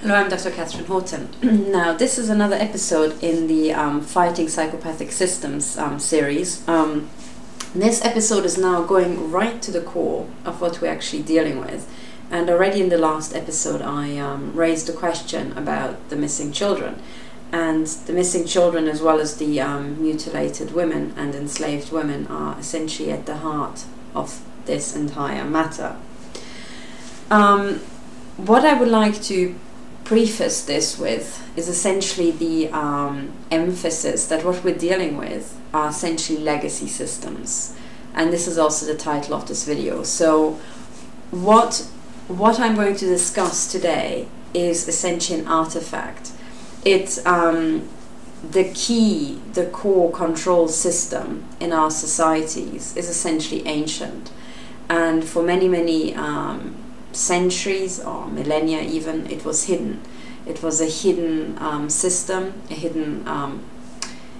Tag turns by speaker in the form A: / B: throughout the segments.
A: Hello, I'm Dr. Katherine Horton. Now, this is another episode in the Fighting Psychopathic Systems series. This episode is now going right to the core of what we're actually dealing with. And already in the last episode, I raised a question about the missing children. And the missing children, as well as the mutilated women and enslaved women, are essentially at the heart of this entire matter. What I would like to preface this with is essentially the emphasis that what we're dealing with are essentially legacy systems, and this is also the title of this video. So what I'm going to discuss today is essentially an artifact. It's the core control system in our societies is essentially ancient, and for many centuries or millennia even, it was hidden. It was a hidden system, a hidden,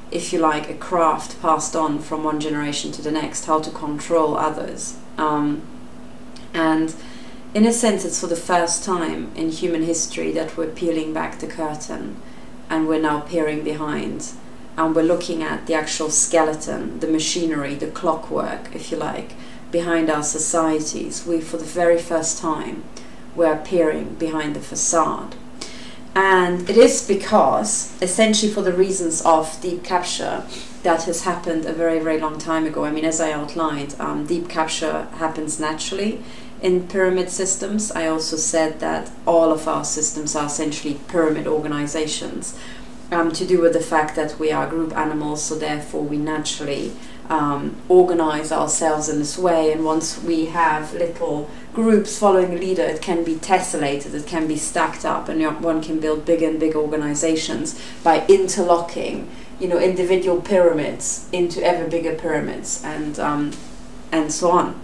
A: if you like, a craft passed on from one generation to the next, how to control others. And in a sense, it's for the first time in human history that we're peeling back the curtain and we're now peering behind, and we're looking at the actual skeleton, the machinery, the clockwork, if you like, behind our societies. We, for the very first time, we're peering behind the facade. And it is because, essentially for the reasons of deep capture, that has happened a very long time ago. I mean, as I outlined, deep capture happens naturally in pyramid systems. I also said that all of our systems are essentially pyramid organizations, to do with the fact that we are group animals, so therefore we naturally organize ourselves in this way, and once we have little groups following a leader, it can be tessellated, it can be stacked up, and one can build bigger and bigger organizations by interlocking, you know, individual pyramids into ever bigger pyramids, and so on.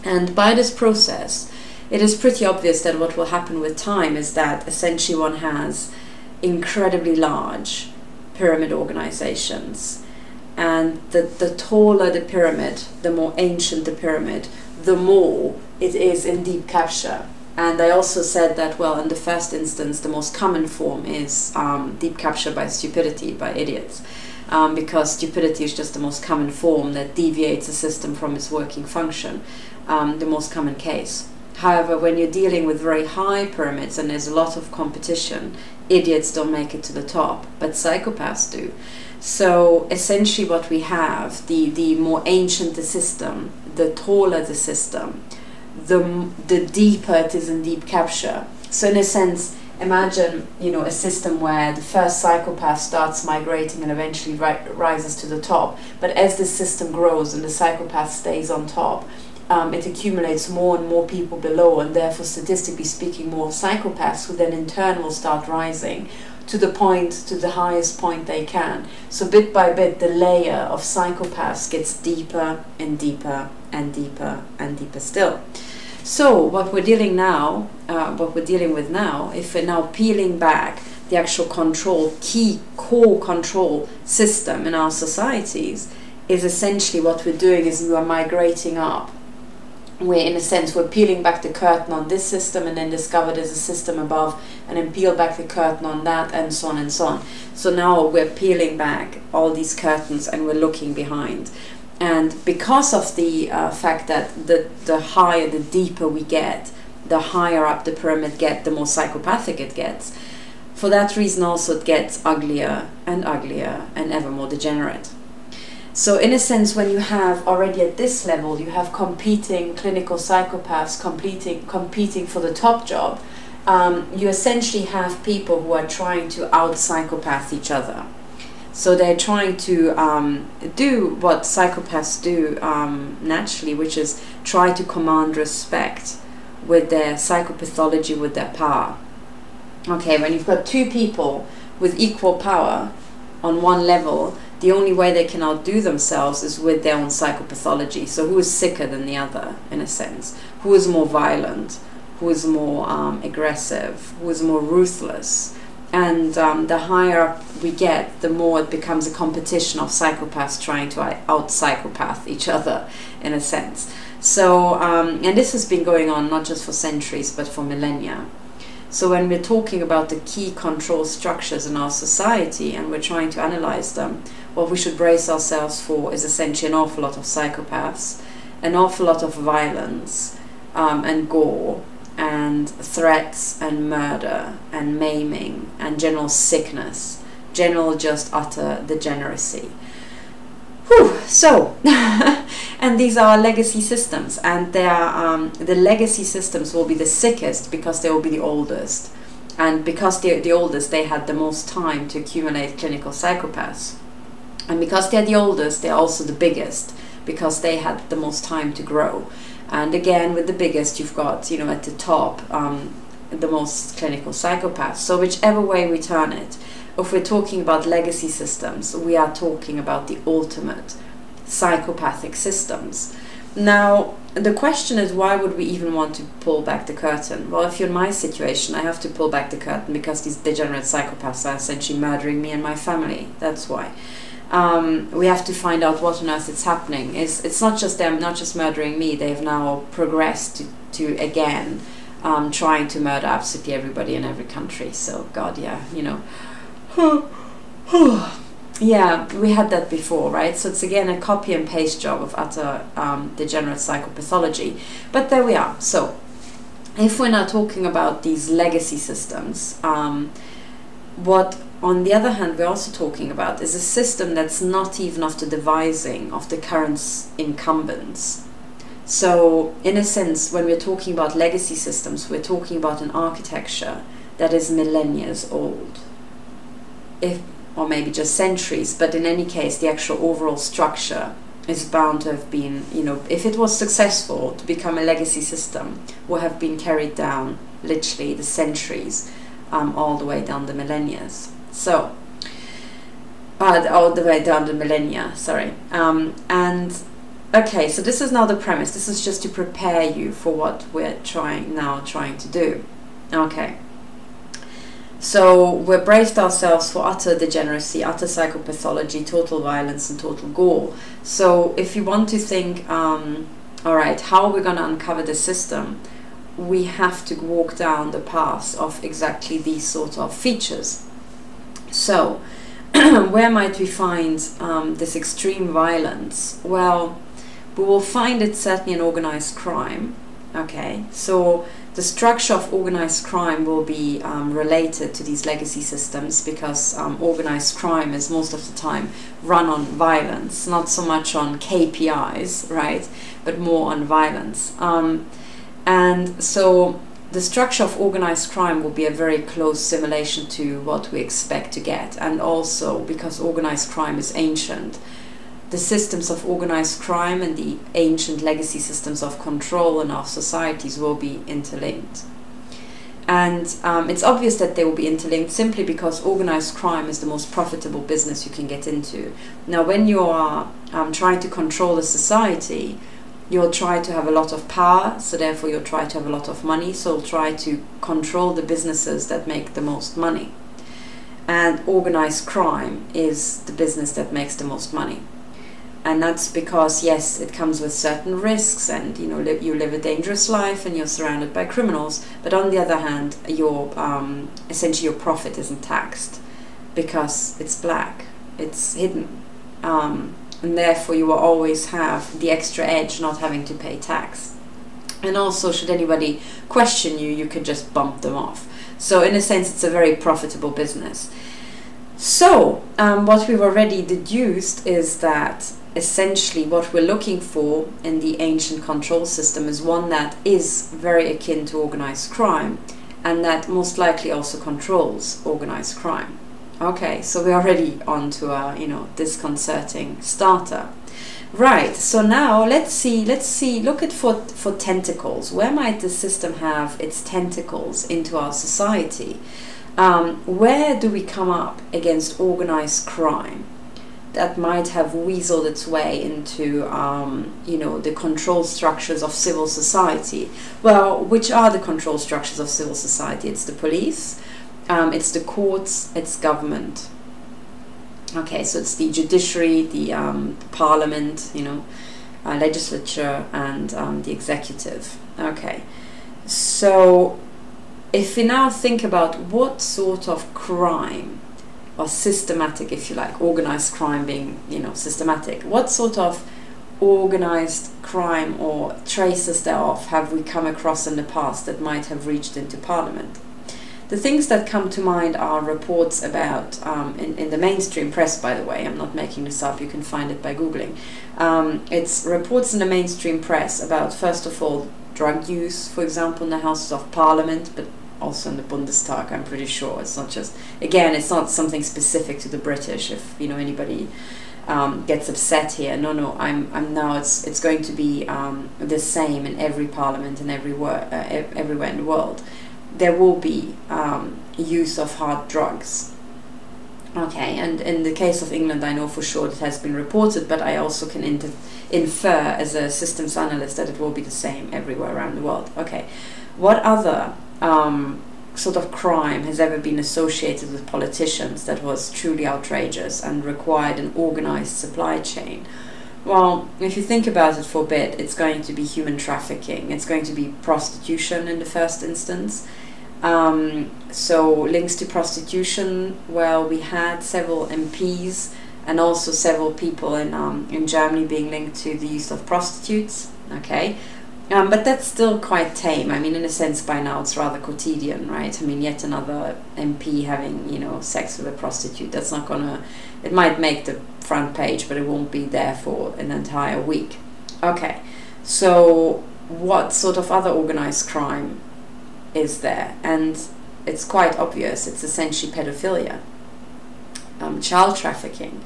A: And by this process, it is pretty obvious that what will happen with time is that essentially one has incredibly large pyramid organizations. And the taller the pyramid, the more ancient the pyramid, the more it is in deep capture. And I also said that, well, in the first instance, the most common form is deep capture by stupidity, by idiots. Because stupidity is just the most common form that deviates a system from its working function, the most common case. However, when you're dealing with very high pyramids and there's a lot of competition, idiots don't make it to the top, but psychopaths do. So essentially what we have, the more ancient the system, the taller the system, the deeper it is in deep capture. So in a sense, imagine, you know, a system where the first psychopath starts migrating and eventually rises to the top, but as the system grows and the psychopath stays on top, it accumulates more and more people below, and therefore statistically speaking more psychopaths, who then in turn will start rising to the highest point they can. So bit by bit the layer of psychopaths gets deeper and deeper and deeper and deeper still. So what we're dealing with now, if we're now peeling back the actual core control system in our societies, is essentially what we're doing is we are migrating up. In a sense, we're peeling back the curtain on this system and then discover there's a system above, and then peel back the curtain on that, and so on and so on. So now we're peeling back all these curtains and we're looking behind. And because of the fact that the higher, the deeper we get, the higher up the pyramid gets, the more psychopathic it gets. For that reason also it gets uglier and uglier and ever more degenerate. So in a sense, when you have already at this level, you have competing clinical psychopaths competing for the top job, you essentially have people who are trying to out-psychopath each other. So they're trying to do what psychopaths do naturally, which is try to command respect with their psychopathology, with their power. Okay, when you've got two people with equal power on one level, the only way they can outdo themselves is with their own psychopathology. So who is sicker than the other, in a sense? Who is more violent? Who is more aggressive? Who is more ruthless? And the higher up we get, the more it becomes a competition of psychopaths trying to out-psychopath each other, in a sense. So, and this has been going on not just for centuries, but for millennia. So when we're talking about the key control structures in our society and we're trying to analyze them, what we should brace ourselves for is essentially an awful lot of psychopaths, an awful lot of violence and gore and threats and murder and maiming and general sickness, general just utter degeneracy. Whew, so, and these are legacy systems, and they are, the legacy systems will be the sickest because they will be the oldest. And because they're the oldest, they had the most time to accumulate clinical psychopaths. And because they're the oldest, they're also the biggest because they had the most time to grow. And again, with the biggest, you've got, you know, at the top, the most clinical psychopaths. So whichever way we turn it, if we're talking about legacy systems, we are talking about the ultimate psychopathic systems. Now, the question is, why would we even want to pull back the curtain? Well, if you're in my situation, I have to pull back the curtain because these degenerate psychopaths are essentially murdering me and my family. That's why. We have to find out what on earth is happening. It's not just them, not just murdering me, they've now progressed to again, trying to murder absolutely everybody in every country. So, God, yeah, you know. Yeah, we had that before, right? So it's again a copy and paste job of utter degenerate psychopathology. But there we are. So if we're now talking about these legacy systems, what on the other hand we're also talking about is a system that's not even of the devising of the current incumbents. So in a sense, when we're talking about legacy systems, we're talking about an architecture that is millennia old. Or maybe just centuries, but in any case, the actual overall structure is bound to have been, you know, if it was successful to become a legacy system, will have been carried down literally the centuries, all the way down the millennia. So, all the way down the millennia, sorry. And okay, so this is now the premise. This is just to prepare you for what we're trying to do. Okay. So we've braced ourselves for utter degeneracy, utter psychopathology, total violence and total gore. So if you want to think, alright, how are we going to uncover the system? We have to walk down the path of exactly these sort of features. So where might we find this extreme violence? Well, we will find it certainly in organized crime. Okay, so the structure of organized crime will be related to these legacy systems because organized crime is most of the time run on violence, not so much on KPIs, right, but more on violence. And so the structure of organized crime will be a very close simulation to what we expect to get. And also because organized crime is ancient, the systems of organized crime and the ancient legacy systems of control in our societies will be interlinked. And it's obvious that they will be interlinked simply because organized crime is the most profitable business you can get into. Now, when you are trying to control a society, you'll try to have a lot of power, so therefore you'll try to have a lot of money, so you'll try to control the businesses that make the most money. And organized crime is the business that makes the most money. And that's because, yes, it comes with certain risks and, you know, you live a dangerous life and you're surrounded by criminals. But on the other hand, your essentially your profit isn't taxed because it's black, it's hidden. And therefore you will always have the extra edge not having to pay tax. And also, should anybody question you, you could just bump them off. So in a sense, it's a very profitable business. So what we've already deduced is that essentially what we're looking for in the ancient control system is one that is very akin to organized crime and that most likely also controls organized crime. Okay, so we're already on to a, you know, disconcerting starter. Right, so now let's see, look at for tentacles. Where might the system have its tentacles into our society? Where do we come up against organized crime that might have weaseled its way into, you know, the control structures of civil society? Well, which are the control structures of civil society? It's the police, it's the courts, it's government. Okay, so it's the judiciary, the parliament, you know, legislature, and the executive. Okay, so if we now think about what sort of crime, or systematic, if you like, organized crime being, you know, systematic, what sort of organized crime or traces thereof have we come across in the past that might have reached into Parliament? The things that come to mind are reports about, in the mainstream press, by the way, I'm not making this up, you can find it by Googling. It's reports in the mainstream press about, first of all, drug use, for example, in the Houses of Parliament, but also in the Bundestag, I'm pretty sure. It's not just, again, it's not something specific to the British, if, you know, anybody gets upset here. No, I'm now, it's going to be the same in every parliament and everywhere in the world. There will be use of hard drugs. Okay, and in the case of England, I know for sure it has been reported, but I also can infer as a systems analyst that it will be the same everywhere around the world. Okay, what other sort of crime has ever been associated with politicians that was truly outrageous and required an organized supply chain? Well, if you think about it for a bit, it's going to be human trafficking, it's going to be prostitution in the first instance. So links to prostitution, well, we had several MPs and also several people in Germany being linked to the use of prostitutes. Okay. But that's still quite tame. I mean, in a sense, by now it's rather quotidian, right? I mean, yet another MP having, you know, sex with a prostitute. That's not gonna, it might make the front page, but it won't be there for an entire week. Okay, so what sort of other organized crime is there? And it's quite obvious. It's essentially pedophilia, child trafficking,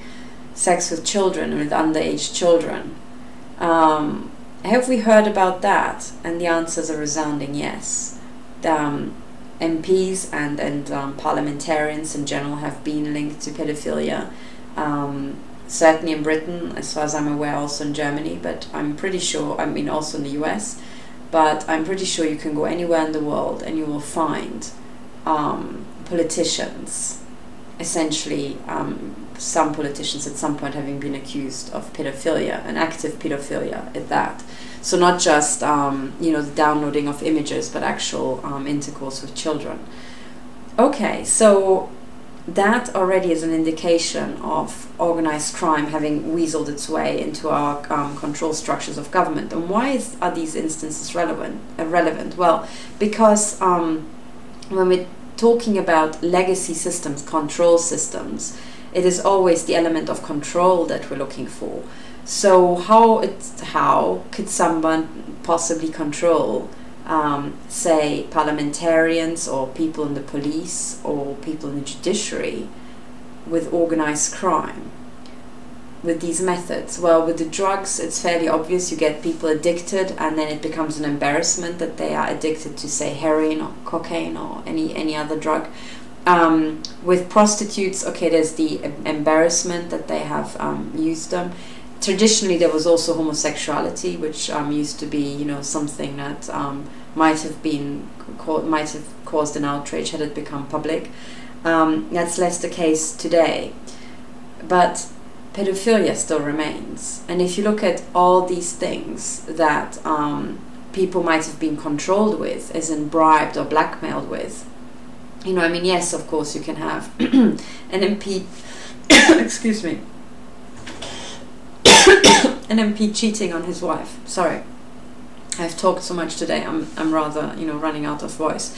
A: sex with children, with underage children. Have we heard about that? And the answer is a resounding yes. MPs and parliamentarians in general have been linked to pedophilia. Certainly in Britain, as far as I'm aware, also in Germany, but I'm pretty sure, I mean also in the US, but I'm pretty sure you can go anywhere in the world and you will find politicians, essentially some politicians at some point having been accused of pedophilia, and active pedophilia at that. So not just you know, the downloading of images, but actual intercourse with children. Okay, so that already is an indication of organized crime having weaseled its way into our control structures of government. And why are these instances relevant? Well, because when we're talking about legacy systems, control systems, it is always the element of control that we're looking for. So how could someone possibly control, say, parliamentarians or people in the police or people in the judiciary with organized crime, with these methods? Well, with the drugs, it's fairly obvious. You get people addicted, and then it becomes an embarrassment that they are addicted to, say, heroin or cocaine or any other drug. With prostitutes, okay, there's the embarrassment that they have used them. Traditionally, there was also homosexuality, which used to be, you know, something that might have caused an outrage had it become public. That's less the case today, but pedophilia still remains. And if you look at all these things that people might have been controlled with, as in bribed or blackmailed with, you know, I mean, yes, of course, you can have an MP, excuse me, an MP cheating on his wife. Sorry, I've talked so much today. I'm rather, you know, running out of voice.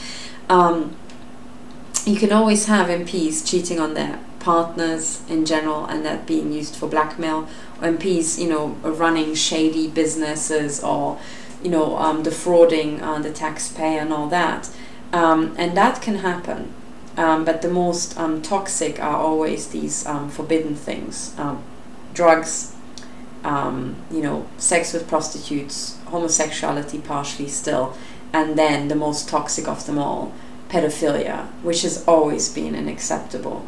A: You can always have MPs cheating on their partners in general, and that being used for blackmail. Or MPs, you know, running shady businesses, or, you know, defrauding the taxpayer and all that. And that can happen, but the most toxic are always these forbidden things. Drugs, you know, sex with prostitutes, homosexuality partially still, and then the most toxic of them all, pedophilia, which has always been unacceptable,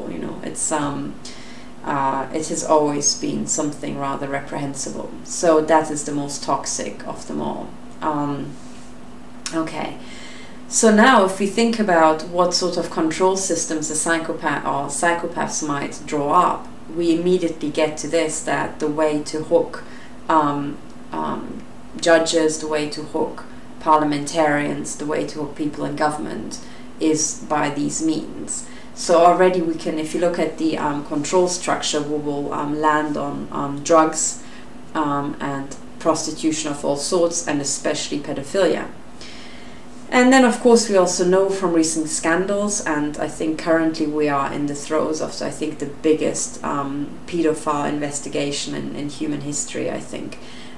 A: you know. It's it has always been something rather reprehensible. So that is the most toxic of them all. Okay. So now, if we think about what sort of control systems a psychopath or psychopaths might draw up, we immediately get to this, that the way to hook judges, the way to hook parliamentarians, the way to hook people in government is by these means. So already we can, if you look at the control structure, we will land on drugs and prostitution of all sorts, and especially pedophilia. And then, of course, we also know from recent scandals, and I think currently we are in the throes of, I think, the biggest pedophile investigation in human history, I think.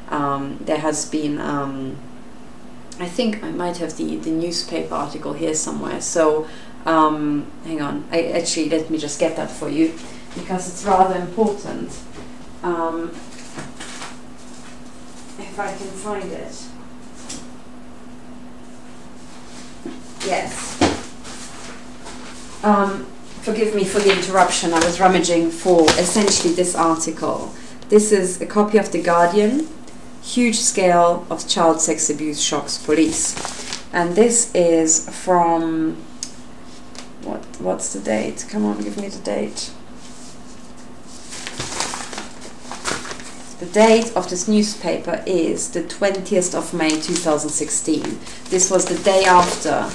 A: There has been, I think I might have the newspaper article here somewhere, so hang on, actually let me just get that for you, because it's rather important, if I can find it. Yes. Forgive me for the interruption. I was rummaging for essentially this article. This is a copy of The Guardian. Huge scale of child sex abuse shocks police. And this is from, what's the date? Come on, give me the date. The date of this newspaper is the 20th of May 2016. This was the day after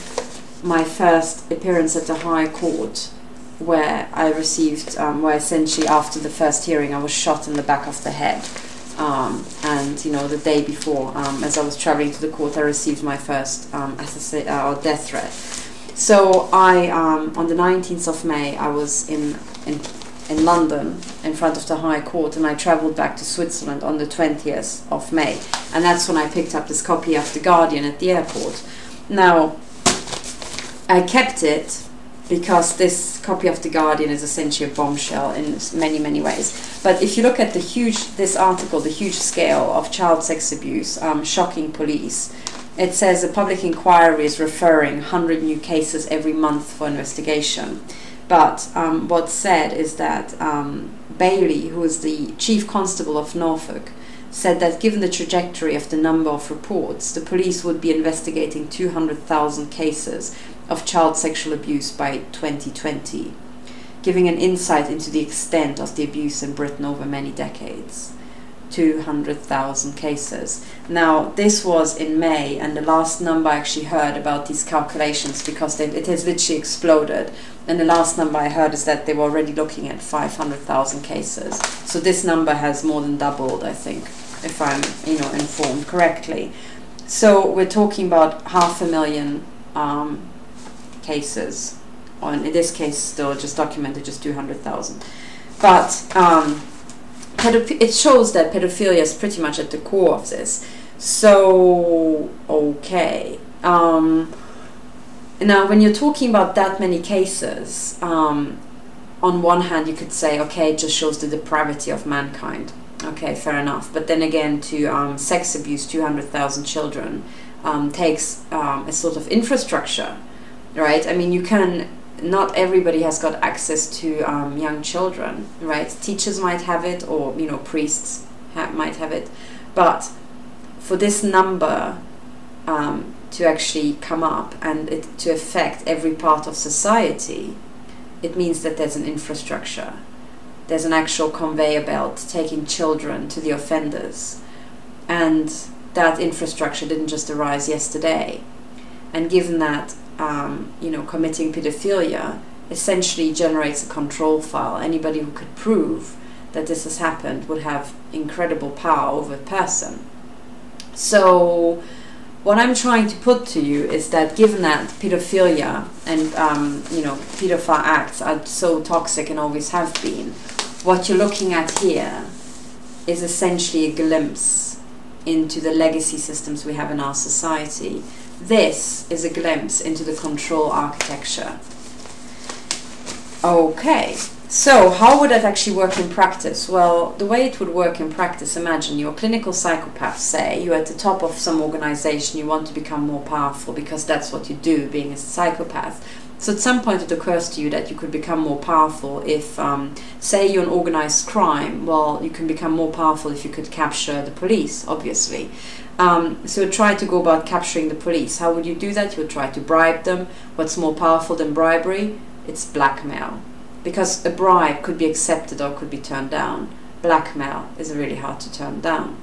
A: my first appearance at the High Court, where I received, where essentially after the first hearing I was shot in the back of the head. And you know, the day before, as I was traveling to the court, I received my first death threat. So I, on the 19th of May, I was in London in front of the High Court, and I travelled back to Switzerland on the 20th of May, and that's when I picked up this copy of The Guardian at the airport. Now, I kept it because this copy of The Guardian is essentially a bombshell in many, many ways. But if you look at this article, the huge scale of child sex abuse, shocking police, it says a public inquiry is referring 100 new cases every month for investigation. But what's said is that Bailey, who is the Chief Constable of Norfolk, said that given the trajectory of the number of reports, the police would be investigating 200,000 cases of child sexual abuse by 2020, giving an insight into the extent of the abuse in Britain over many decades. 200,000 cases. Now, this was in May, and the last number I actually heard about these calculations, because it has literally exploded, and the last number I heard is that they were already looking at 500,000 cases. So this number has more than doubled, I think, if I'm informed correctly. So we're talking about 500,000 cases, or in this case still just documented just 200,000. But it shows that pedophilia is pretty much at the core of this. So, okay. Now, when you're talking about that many cases, on one hand you could say, okay, it just shows the depravity of mankind. Okay, fair enough. But then again, to sex abuse 200,000 children takes a sort of infrastructure, right? I mean, not everybody has got access to young children, right? Teachers might have it, or priests might have it, but for this number to actually come up and to affect every part of society, it means that there's an infrastructure. There's an actual conveyor belt taking children to the offenders, and that infrastructure didn't just arise yesterday. And given that committing pedophilia essentially generates a control file. Anybody who could prove that this has happened would have incredible power over a person. So what I'm trying to put to you is that given that pedophilia and pedophile acts are so toxic and always have been, what you're looking at here is essentially a glimpse into the legacy systems we have in our society. This is a glimpse into the control architecture. Okay, so how would that actually work in practice? Well, the way it would work in practice, imagine you're a clinical psychopath, say, you're at the top of some organization, you want to become more powerful because that's what you do, being a psychopath. So at some point it occurs to you that you could become more powerful if, say you're an organized crime, well, you can become more powerful if you could capture the police, obviously. So try to go about capturing the police. How would you do that? You would try to bribe them. What's more powerful than bribery? It's blackmail. Because a bribe could be accepted or could be turned down. Blackmail is really hard to turn down.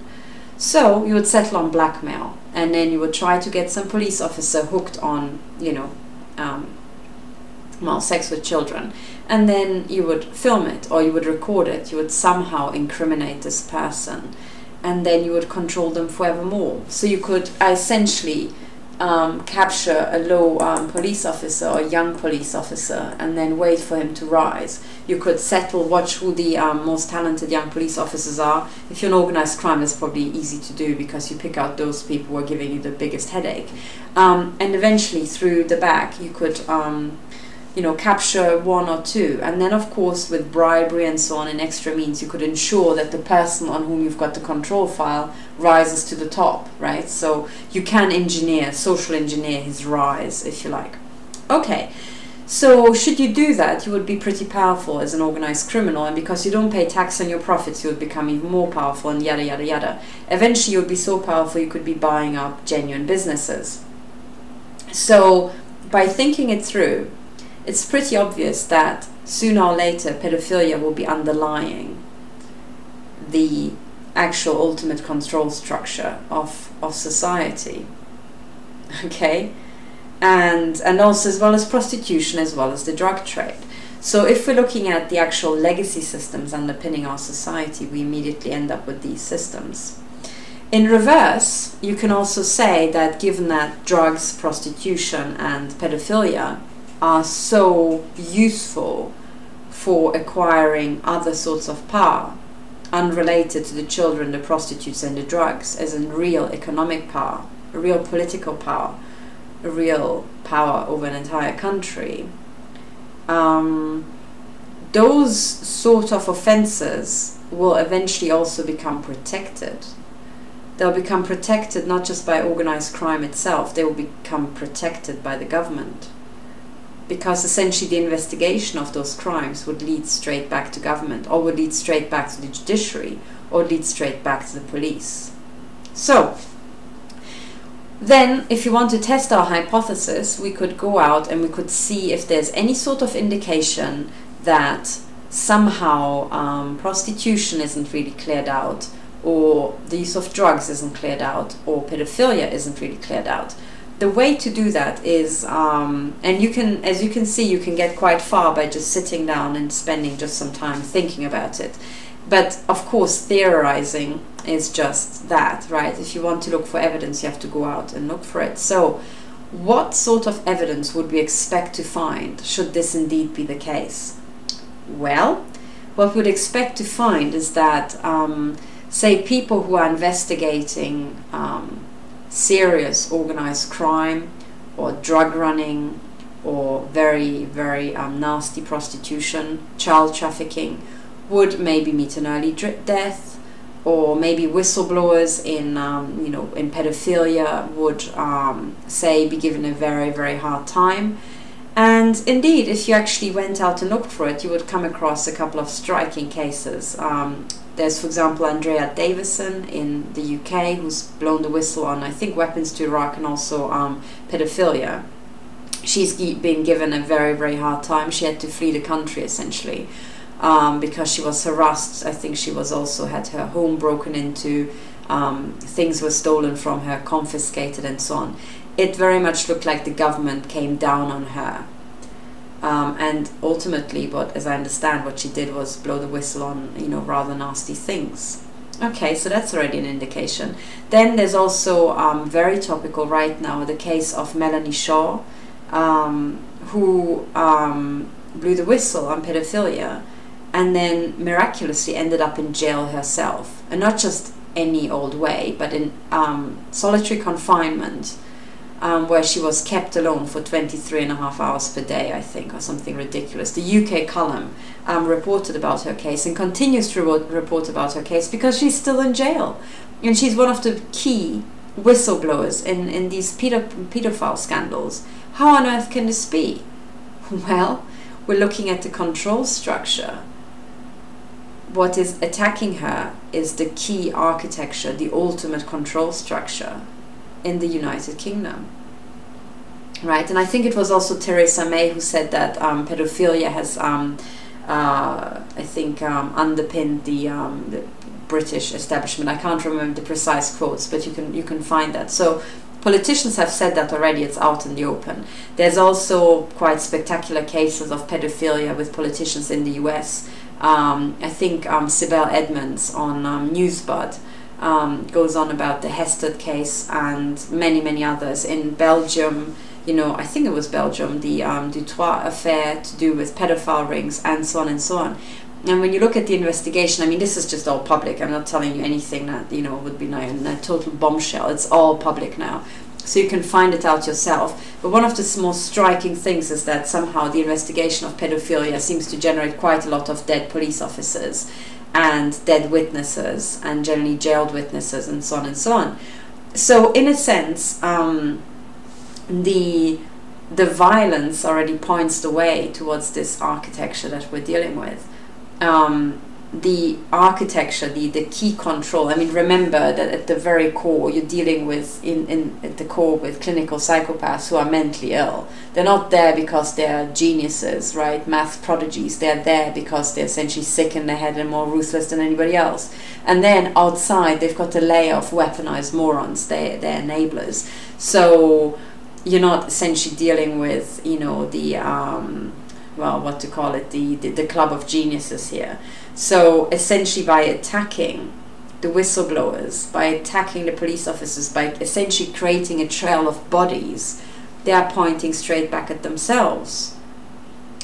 A: So you would settle on blackmail, and then you would try to get some police officer hooked on, you know, well, sex with children, and then you would film it or you would record it. You would somehow incriminate this person, and then you would control them forevermore. So you could essentially capture a low police officer or young police officer and then wait for him to rise. You could settle, watch who the most talented young police officers are. If you're an organized crime, it's probably easy to do because you pick out those people who are giving you the biggest headache. And eventually through the back you could you know, capture one or two, and then of course with bribery and so on and extra means you could ensure that the person on whom you've got the control file rises to the top, right? So you can engineer, social engineer his rise, if you like. Okay, so should you do that, you would be pretty powerful as an organized criminal, and because you don't pay tax on your profits, you would become even more powerful, and yada yada yada. Eventually you would be so powerful you could be buying up genuine businesses. So by thinking it through, it's pretty obvious that sooner or later pedophilia will be underlying the actual ultimate control structure of society. Okay? And also as well as prostitution, as well as the drug trade. So if we're looking at the actual legacy systems underpinning our society, we immediately end up with these systems. In reverse, you can also say that given that drugs, prostitution and pedophilia are so useful for acquiring other sorts of power, unrelated to the children, the prostitutes and the drugs, as in real economic power, a real political power, a real power over an entire country, those sort of offences will eventually also become protected. They'll become protected not just by organized crime itself, they will become protected by the government. Because essentially the investigation of those crimes would lead straight back to government, or would lead straight back to the judiciary, or lead straight back to the police. So, then if you want to test our hypothesis, we could go out and we could see if there's any sort of indication that somehow prostitution isn't really cleared out, or the use of drugs isn't cleared out, or pedophilia isn't really cleared out. The way to do that is, and you can, as you can see, you can get quite far by just sitting down and spending just some time thinking about it. But of course, theorizing is just that, right? If you want to look for evidence, you have to go out and look for it. So, what sort of evidence would we expect to find should this indeed be the case? Well, what we'd expect to find is that, say, people who are investigating serious organized crime or drug running or very, very nasty prostitution, child trafficking, would maybe meet an early death, or maybe whistleblowers in, you know, in pedophilia would, say, be given a very, very hard time. And indeed, if you actually went out and looked for it, you would come across a couple of striking cases. There's, for example, Andrea Davison in the UK, who's blown the whistle on, I think, weapons to Iraq and also pedophilia. She's been given a very, very hard time. She had to flee the country, essentially, because she was harassed. I think she was also had her home broken into, things were stolen from her, confiscated and so on. It very much looked like the government came down on her. And ultimately, as I understand, what she did was blow the whistle on, you know, rather nasty things. Okay, so that's already an indication. Then there's also very topical right now the case of Melanie Shaw, who blew the whistle on pedophilia and then miraculously ended up in jail herself, and not just any old way, but in solitary confinement. Where she was kept alone for 23.5 hours per day, I think, or something ridiculous. The UK column reported about her case and continues to report about her case because she's still in jail. And she's one of the key whistleblowers in these pedophile scandals. How on earth can this be? Well, we're looking at the control structure. What is attacking her is the key architecture, the ultimate control structure in the United Kingdom, right? And I think it was also Theresa May who said that pedophilia has, I think, underpinned the British establishment. I can't remember the precise quotes, but you can find that. So politicians have said that already. It's out in the open. There's also quite spectacular cases of pedophilia with politicians in the US. I think Sibel Edmonds on Newsbud goes on about the Hestert case, and many others. In Belgium, you know, I think it was Belgium, the Dutroux affair to do with pedophile rings, and so on and so on. And when you look at the investigation, I mean, this is just all public. I'm not telling you anything that, you know, would be a total bombshell. It's all public now, so you can find it out yourself. But one of the most striking things is that somehow the investigation of pedophilia seems to generate quite a lot of dead police officers and dead witnesses, and generally jailed witnesses, and so on and so on. So in a sense, the violence already points the way towards this architecture that we're dealing with. The architecture, the key control. I mean, remember that at the very core, you're dealing with, at the core, with clinical psychopaths who are mentally ill. They're not there because they're geniuses, right? Math prodigies. They're there because they're essentially sick in their head and more ruthless than anybody else. And then outside, they've got a layer of weaponized morons. They're enablers. So you're not essentially dealing with, you know, the well, what to call it, the club of geniuses here. So essentially, by attacking the whistleblowers, by attacking the police officers, by essentially creating a trail of bodies, they are pointing straight back at themselves.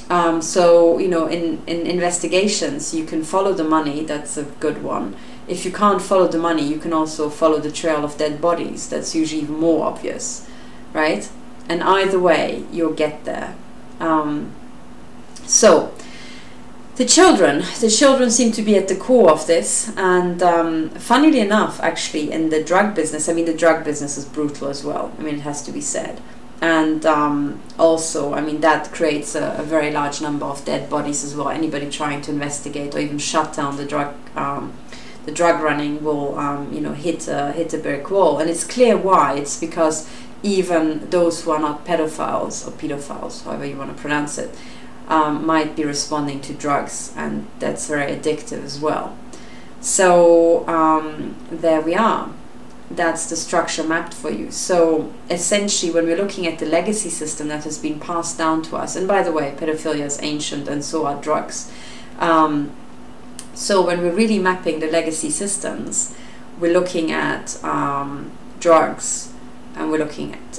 A: So, you know, in investigations, you can follow the money. That's a good one. If you can't follow the money, you can also follow the trail of dead bodies. That's usually even more obvious, right? And either way, you'll get there. So the children seem to be at the core of this, and funnily enough, actually, in the drug business, I mean, the drug business is brutal as well. I mean, it has to be said. And also, I mean, that creates a very large number of dead bodies as well. Anybody trying to investigate or even shut down the drug running will, you know, hit a brick wall. And it's clear why. It's because even those who are not pedophiles, or pedophiles, however you want to pronounce it, might be responding to drugs, and that's very addictive as well. So there we are. That's the structure mapped for you. So essentially, when we're looking at the legacy system that has been passed down to us, and by the way, pedophilia is ancient, and so are drugs. So when we're really mapping the legacy systems, we're looking at drugs, and we're looking at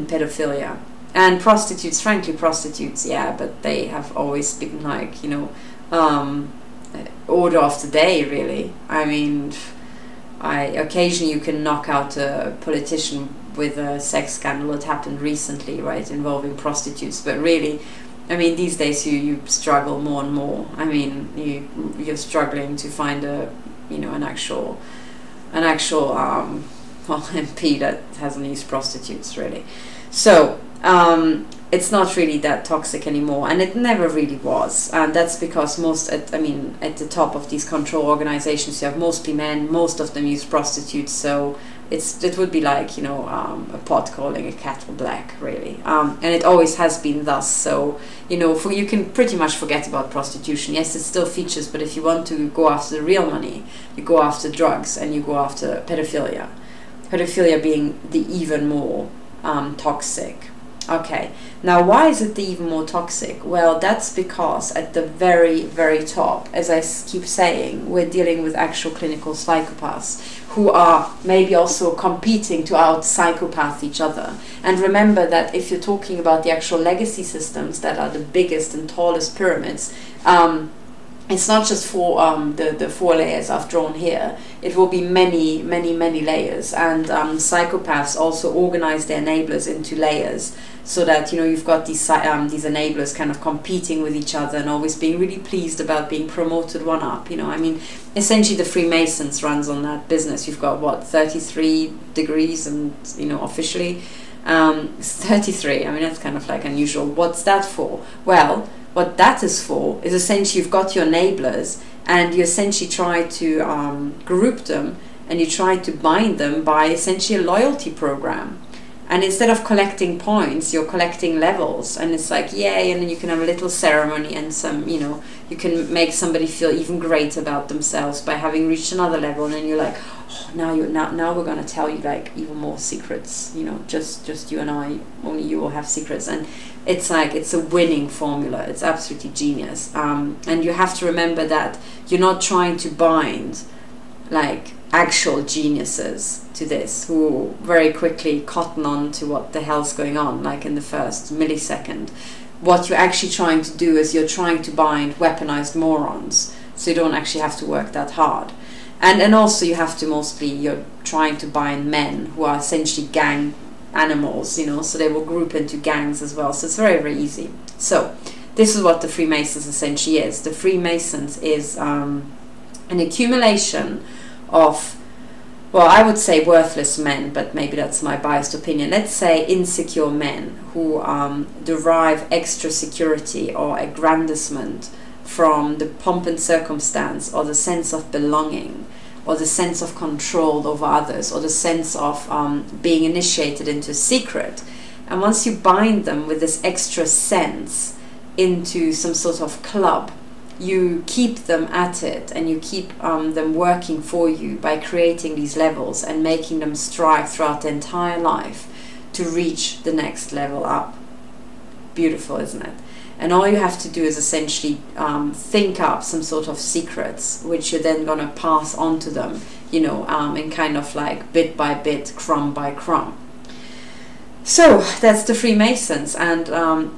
A: pedophilia. And prostitutes, frankly, prostitutes, yeah, but they have always been like, you know, order of the day, really. I mean, occasionally you can knock out a politician with a sex scandal that happened recently, right, involving prostitutes. But really, I mean, these days you struggle more and more. I mean, you're struggling to find an actual well, MP that hasn't used prostitutes, really. So it's not really that toxic anymore, and it never really was. And that's because at the top of these control organizations, you have mostly men. Most of them use prostitutes, so it would be like, you know, a pot calling a kettle black, really. And it always has been thus. So, you know, you can pretty much forget about prostitution. Yes, it still features, but if you want to go after the real money, you go after drugs, and you go after pedophilia. Pedophilia being the even more toxic. Okay, now why is it the even more toxic? Well, that's because at the very, very top, as I keep saying, we're dealing with actual clinical psychopaths who are maybe also competing to out-psychopath each other. And remember that if you're talking about the actual legacy systems that are the biggest and tallest pyramids, it's not just for the 4 layers I've drawn here. It will be many, many, many layers. And psychopaths also organize their enablers into layers, so that, you know, you've got these enablers kind of competing with each other and always being really pleased about being promoted one up. You know, I mean, essentially the Freemasons runs on that business. You've got, what, 33 degrees, and, you know, officially 33. I mean, that's kind of like unusual. What's that for? Well, what that is for is essentially you've got your enablers, and you essentially try to group them, and you try to bind them by essentially a loyalty program. And instead of collecting points, you're collecting levels, and it's like, yay, and then you can have a little ceremony and some, you know, you can make somebody feel even great about themselves by having reached another level, and then you're like, oh, now we're going to tell you like even more secrets, you know, just you and I, only you will have secrets. And it's like, it's a winning formula. It's absolutely genius. And you have to remember that you're not trying to bind like actual geniuses to this who very quickly cotton on to what the hell's going on, like in the first millisecond. What you're actually trying to do is you're trying to bind weaponized morons, so you don't actually have to work that hard. And also you have to you're trying to bind men who are essentially gang animals, you know, so they will group into gangs as well. So it's very, very easy. So this is what the Freemasons essentially is. The Freemasons is an accumulation of, well, I would say worthless men, but maybe that's my biased opinion. Let's say insecure men who derive extra security or aggrandizement from the pomp and circumstance, or the sense of belonging, or the sense of control over others, or the sense of being initiated into a secret. And once you bind them with this extra sense into some sort of club, you keep them at it, and you keep them working for you by creating these levels and making them strive throughout their entire life to reach the next level up. Beautiful, isn't it? And all you have to do is essentially think up some sort of secrets, which you're then going to pass on to them, you know, in kind of like bit by bit, crumb by crumb. So that's the Freemasons, and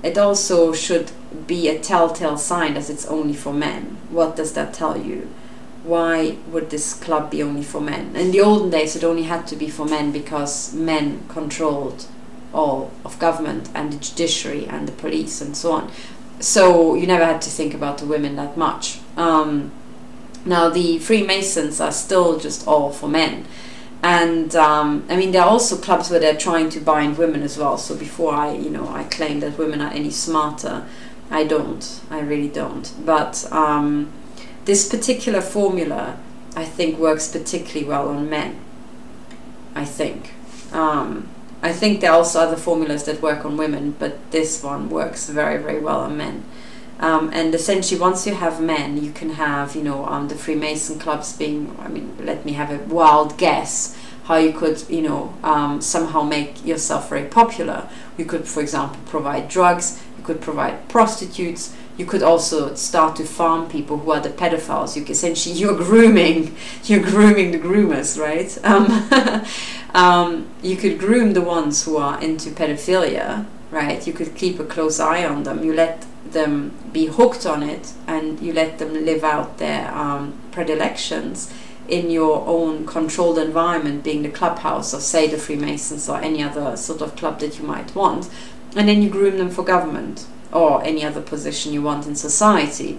A: it also should be a telltale sign that it's only for men. What does that tell you? Why would this club be only for men? In the olden days, it only had to be for men because men controlled all of government and the judiciary and the police and so on. So you never had to think about the women that much. Now the Freemasons are still just all for men. And I mean, there are also clubs where they're trying to bind women as well. So before I claim that women are any smarter, I don't. I really don't. But this particular formula, I think, works particularly well on men. I think. I think there are also other formulas that work on women, but this one works very, very well on men. And essentially, once you have men, you can have, you know, the Freemason clubs being, I mean, let me have a wild guess how you could, you know, somehow make yourself very popular. You could, for example, provide drugs, you could provide prostitutes, you could also start to farm people who are the pedophiles. You essentially, you're grooming the groomers, right? You could groom the ones who are into pedophilia, right? You could keep a close eye on them. You let them be hooked on it, and you let them live out their predilections in your own controlled environment, being the clubhouse of, say, the Freemasons or any other sort of club that you might want. And then you groom them for government or any other position you want in society.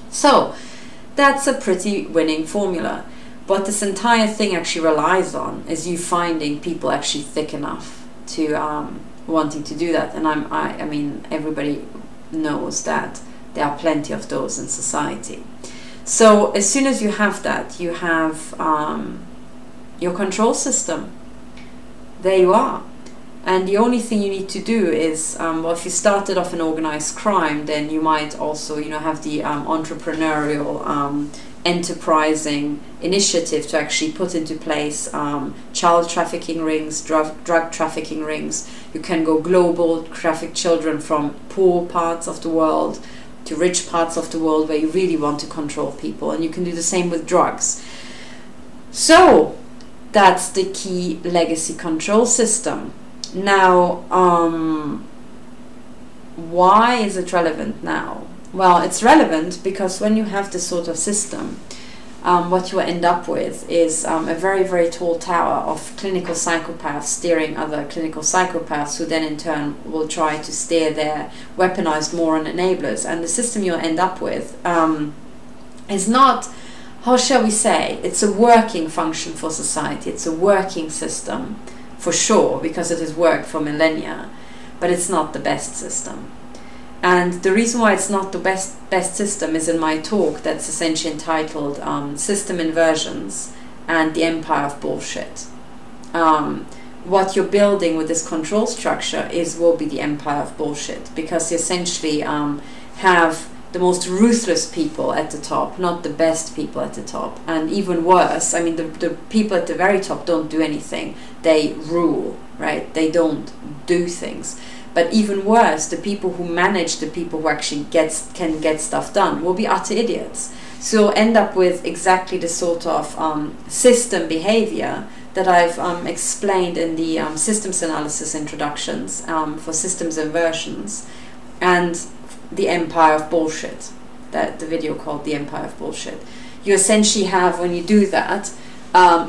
A: So that's a pretty winning formula. What this entire thing actually relies on is you finding people actually thick enough to wanting to do that. And I mean, everybody knows that there are plenty of those in society. So as soon as you have that, you have your control system. There you are. And the only thing you need to do is, well, if you started off an organized crime, then you might also, you know, have the entrepreneurial, enterprising initiative to actually put into place child trafficking rings, drug trafficking rings. You can go global, traffic children from poor parts of the world to rich parts of the world where you really want to control people. And you can do the same with drugs. So that's the key legacy control system. Now, why is it relevant now? Well, it's relevant because when you have this sort of system, what you end up with is a very, very tall tower of clinical psychopaths steering other clinical psychopaths, who then in turn will try to steer their weaponized moron enablers. And the system you'll end up with is not, how shall we say, it's a working function for society. It's a working system for sure, because it has worked for millennia, but it's not the best system. And the reason why it's not the best system is in my talk that's essentially entitled System Inversions and the Empire of Bullshit, what you're building with this control structure will be the empire of bullshit, because you essentially have the most ruthless people at the top, not the best people at the top. And even worse, I mean, the people at the very top don't do anything. They rule, right? They don't do things. But even worse, the people who manage the people who actually can get stuff done will be utter idiots. So you'll end up with exactly the sort of system behavior that I've explained in the systems analysis introductions for systems inversions, and the empire of bullshit, that the video called the empire of bullshit. You essentially have, when you do that,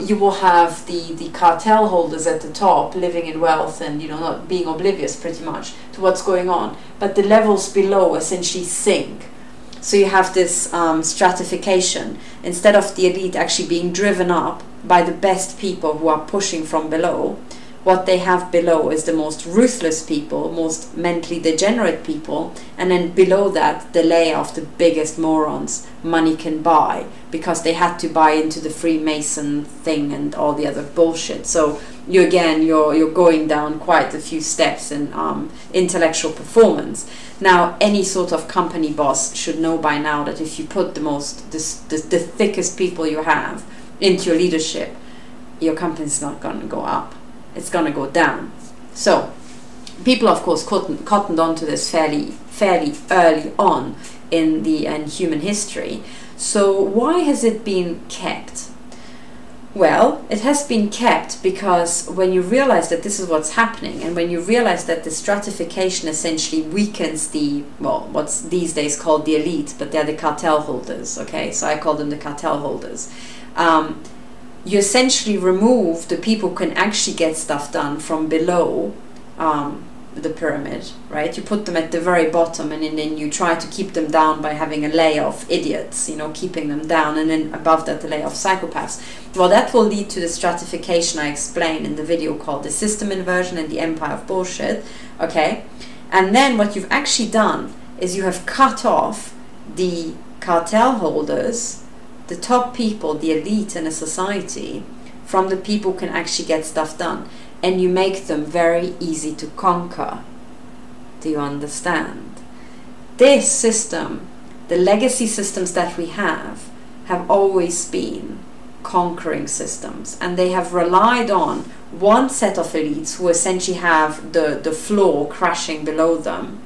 A: you will have the cartel holders at the top living in wealth and, you know, not being oblivious pretty much to what's going on, but the levels below essentially sink. So you have this stratification. Instead of the elite actually being driven up by the best people who are pushing from below, what they have below is the most ruthless people, most mentally degenerate people, and then below that the layer of the biggest morons money can buy, because they had to buy into the Freemason thing and all the other bullshit. So you're going down quite a few steps in intellectual performance. Now, any sort of company boss should know by now that if you put the thickest people you have into your leadership, your company's not going to go up. It's going to go down. So people, of course, cottoned onto this fairly early on in human history. So why has it been kept? Well, it has been kept because when you realize that this is what's happening, and when you realize that the stratification essentially weakens what's these days called the elite, but they're the cartel holders, okay? So I call them the cartel holders. You essentially remove the people who can actually get stuff done from below the pyramid, right? You put them at the very bottom, and then you try to keep them down by having a layer of idiots, you know, keeping them down, and then above that the layer of psychopaths. Well, that will lead to the stratification I explained in the video called the system inversion and the empire of bullshit, okay? And then what you've actually done is you have cut off the cartel holders, the top people, the elite in a society, from the people who can actually get stuff done, and you make them very easy to conquer. Do you understand? This system, the legacy systems that we have always been conquering systems, and they have relied on one set of elites who essentially have the floor crashing below them,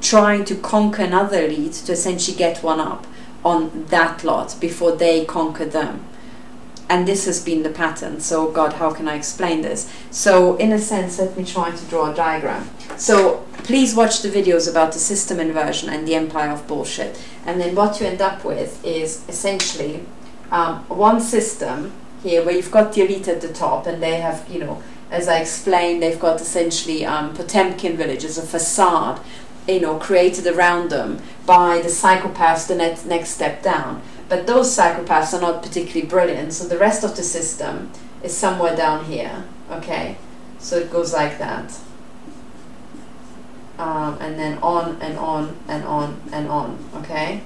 A: trying to conquer another elite to essentially get one up on that lot before they conquer them. And this has been the pattern. So God, how can I explain this? So in a sense, let me try to draw a diagram. So please watch the videos about the system inversion and the empire of bullshit, and then what you end up with is essentially one system here where you've got the elite at the top, and they have, you know, as I explained, they've got essentially Potemkin villages, a facade, you know, created around them by the psychopaths the next step down. But those psychopaths are not particularly brilliant, so the rest of the system is somewhere down here, okay? So it goes like that. And then on and on and on and on, okay?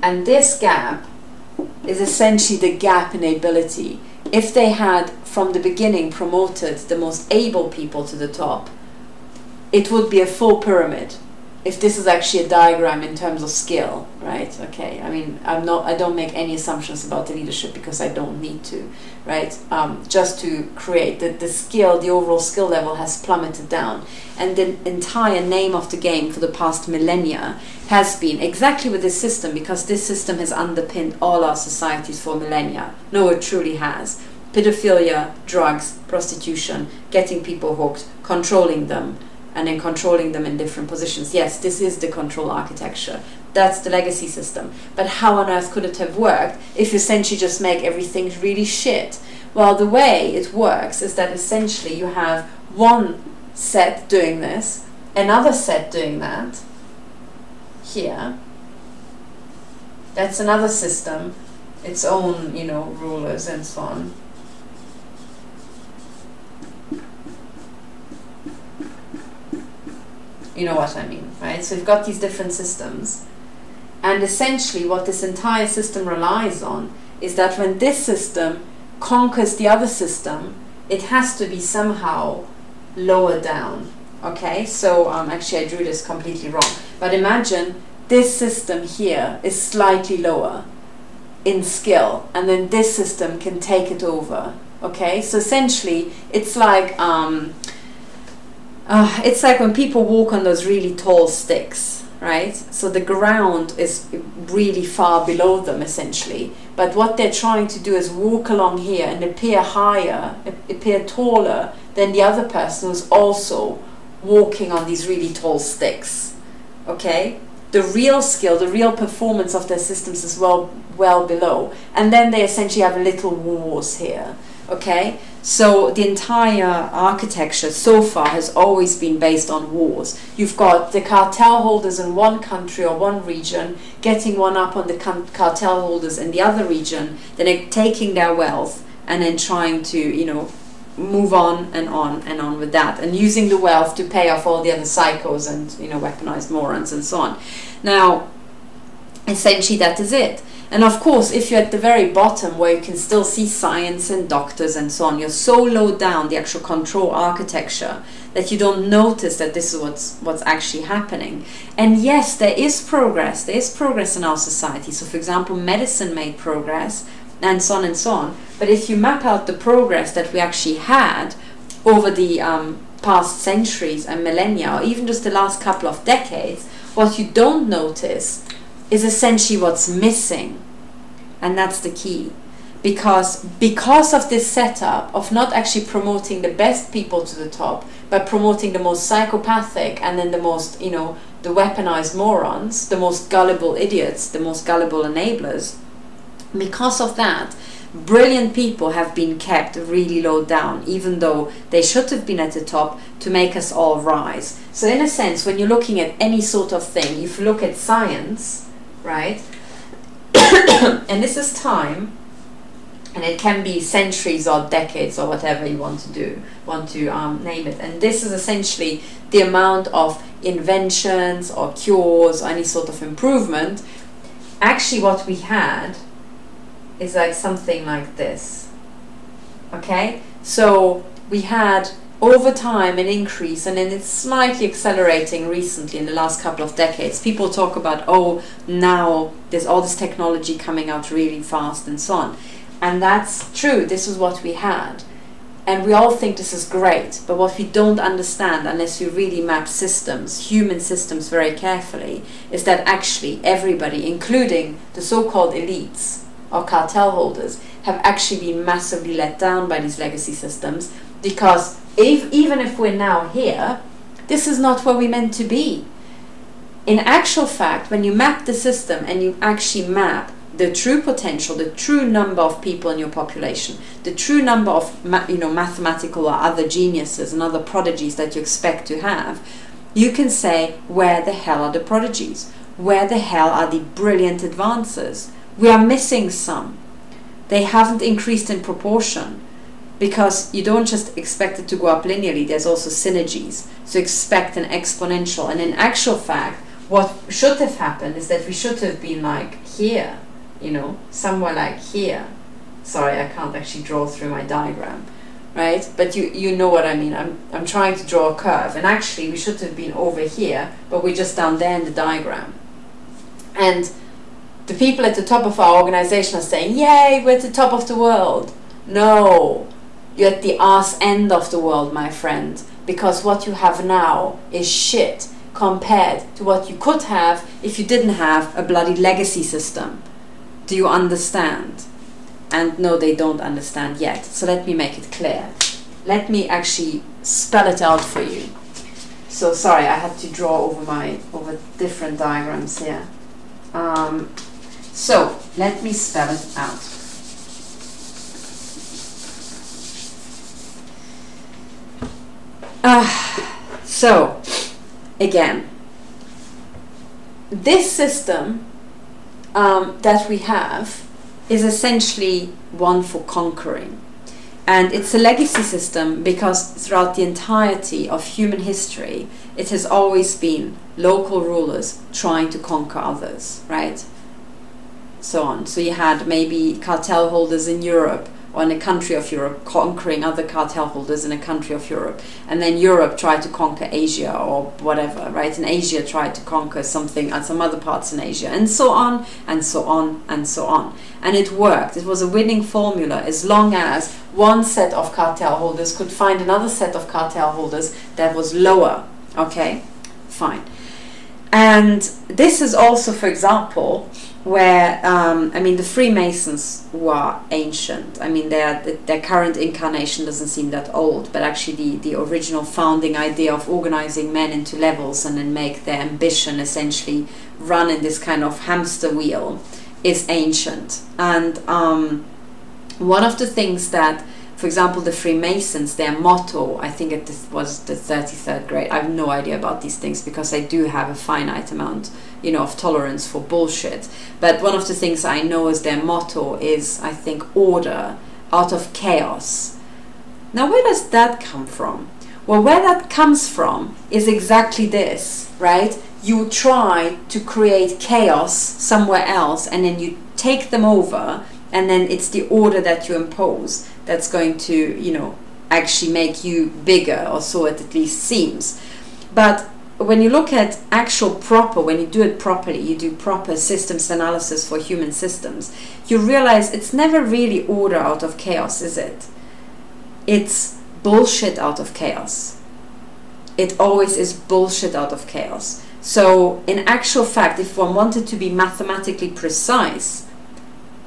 A: And this gap is essentially the gap in ability. If they had from the beginning promoted the most able people to the top, it would be a full pyramid. If this is actually a diagram in terms of skill, right? Okay, I mean, I don't make any assumptions about the leadership because I don't need to, right? Just to create the skill, the overall skill level has plummeted down, and the entire name of the game for the past millennia has been exactly with this system, because this system has underpinned all our societies for millennia. No, it truly has. Pedophilia, drugs, prostitution, getting people hooked, controlling them, and then controlling them in different positions. Yes, this is the control architecture. That's the legacy system. But how on earth could it have worked if you essentially just make everything really shit? Well, the way it works is that essentially you have one set doing this, another set doing that, here. That's another system, its own, you know, rulers and so on. You know what I mean, right? So you've got these different systems, and essentially what this entire system relies on is that when this system conquers the other system, it has to be somehow lower down. Okay, so actually I drew this completely wrong, but imagine this system here is slightly lower in skill, and then this system can take it over. Okay, so essentially it's like when people walk on those really tall sticks, right? So the ground is really far below them essentially, but what they're trying to do is walk along here and appear higher, appear taller than the other person who's also walking on these really tall sticks. Okay, the real skill, the real performance of their systems is well below, and then they essentially have little wars here. Okay, so the entire architecture so far has always been based on wars. You've got the cartel holders in one country or one region getting one up on the cartel holders in the other region, then taking their wealth and then trying to, you know, move on and on and on with that, and using the wealth to pay off all the other psychos and, you know, weaponized morons and so on. Now, essentially that is it. And of course, if you're at the very bottom where you can still see science and doctors and so on, you're so low down the actual control architecture that you don't notice that this is what's actually happening. And yes, there is progress in our society. So for example, medicine made progress and so on and so on. But if you map out the progress that we actually had over the past centuries and millennia, or even just the last couple of decades, what you don't notice is essentially what's missing. And that's the key. Because of this setup of not actually promoting the best people to the top, but promoting the most psychopathic and then the most, you know, the weaponized morons, the most gullible idiots, the most gullible enablers, because of that, brilliant people have been kept really low down, even though they should have been at the top to make us all rise. So in a sense, when you're looking at any sort of thing, if you look at science, right, and this is time, and it can be centuries or decades or whatever you want to name it, and this is essentially the amount of inventions or cures or any sort of improvement. Actually what we had is like something like this. Okay, so we had over time an increase, and then it's slightly accelerating recently in the last couple of decades. People talk about, oh, now there's all this technology coming out really fast and so on, and that's true. This is what we had, and we all think this is great, but what we don't understand, unless we really map systems, human systems, very carefully, is that actually everybody, including the so-called elites or cartel holders, have actually been massively let down by these legacy systems, because even if we're now here, this is not where we're meant to be. In actual fact, when you map the system and you actually map the true potential, the true number of people in your population, the true number of mathematical or other geniuses and other prodigies that you expect to have, you can say, where the hell are the prodigies? Where the hell are the brilliant advances? We are missing some. They haven't increased in proportion, because you don't just expect it to go up linearly, there's also synergies. So expect an exponential. And in actual fact, what should have happened is that we should have been like here, you know, somewhere like here. Sorry, I can't actually draw through my diagram, right? But you know what I mean. I'm trying to draw a curve, and actually we should have been over here, but we're just down there in the diagram. And the people at the top of our organization are saying, yay, we're at the top of the world. No, you're at the arse end of the world, my friend, because what you have now is shit compared to what you could have if you didn't have a bloody legacy system. Do you understand? And no, they don't understand yet. So let me make it clear. Let me actually spell it out for you. So sorry, I had to draw over different diagrams here. So let me spell it out. So again, this system that we have is essentially one for conquering, and it's a legacy system because throughout the entirety of human history it has always been local rulers trying to conquer others, right? So on. So you had maybe cartel holders in Europe or in a country of Europe, conquering other cartel holders in a country of Europe. And then Europe tried to conquer Asia or whatever, right? And Asia tried to conquer something at some other parts in Asia, and so on, and so on, and so on. And it worked. It was a winning formula as long as one set of cartel holders could find another set of cartel holders that was lower. Okay, fine. And this is also, for example, where, I mean, the Freemasons were ancient. I mean, their current incarnation doesn't seem that old, but actually the original founding idea of organizing men into levels and then make their ambition essentially run in this kind of hamster wheel is ancient. And one of the things that, for example, the Freemasons, their motto, I think it was the 33rd grade. I have no idea about these things because I do have a finite amount, you know, of tolerance for bullshit. But one of the things I know is their motto is, I think, order out of chaos. Now, where does that come from? Well, where that comes from is exactly this, right? You try to create chaos somewhere else and then you take them over, and then it's the order that you impose that's going to, you know, actually make you bigger, or so it at least seems. But when you look at actual proper, when you do it properly, you do proper systems analysis for human systems, you realize it's never really order out of chaos, is it? It's bullshit out of chaos. It always is bullshit out of chaos. So in actual fact, if one wanted to be mathematically precise,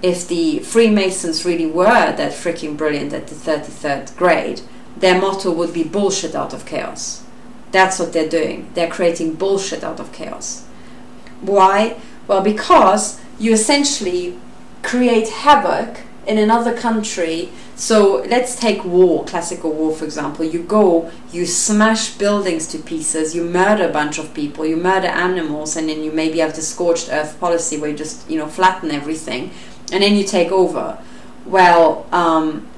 A: if the Freemasons really were that freaking brilliant at the 33rd grade, their motto would be bullshit out of chaos. That's what they're doing. They're creating bullshit out of chaos. Why? Well, because you essentially create havoc in another country. So let's take war, classical war, for example. You go, you smash buildings to pieces, you murder a bunch of people, you murder animals, and then you maybe have the scorched earth policy where you just, you know, flatten everything. And then you take over. Well,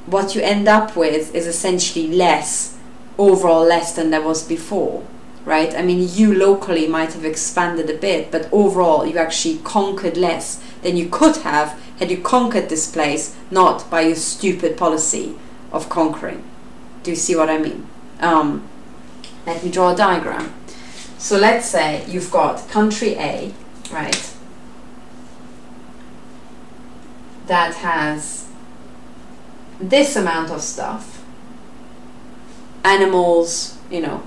A: what you end up with is essentially less, overall less than there was before, right? I mean, you locally might have expanded a bit, but overall you actually conquered less than you could have had you conquered this place, not by your stupid policy of conquering. Do you see what I mean? Let me draw a diagram. So let's say you've got country A, right? That has this amount of stuff, animals, you know,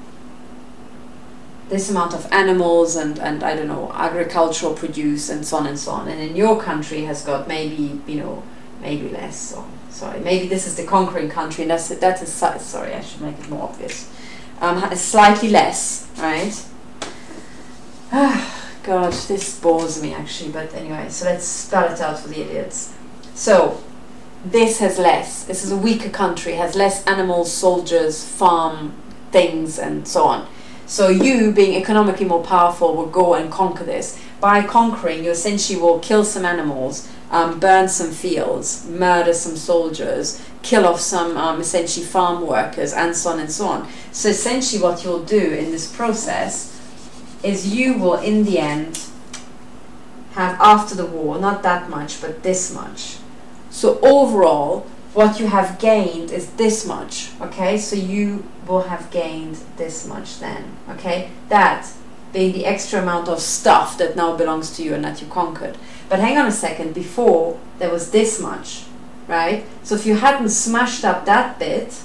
A: this amount of animals and I don't know, agricultural produce and so on and so on. And in your country has got maybe, you know, maybe less. Or sorry, maybe this is the conquering country, and that is sorry, I should make it more obvious. Slightly less, right? God, this bores me actually, but anyway, so let's spell it out for the idiots. So this has less. This is a weaker country, has less animals, soldiers, farm things, and so on. So you, being economically more powerful, will go and conquer this. By conquering, you essentially will kill some animals, burn some fields, murder some soldiers, kill off some essentially farm workers, and so on and so on. So essentially what you'll do in this process is you will, in the end, have after the war, not that much, but this much. So overall, what you have gained is this much, okay? So you will have gained this much then, okay? That being the extra amount of stuff that now belongs to you and that you conquered. But hang on a second, before there was this much, right? So if you hadn't smashed up that bit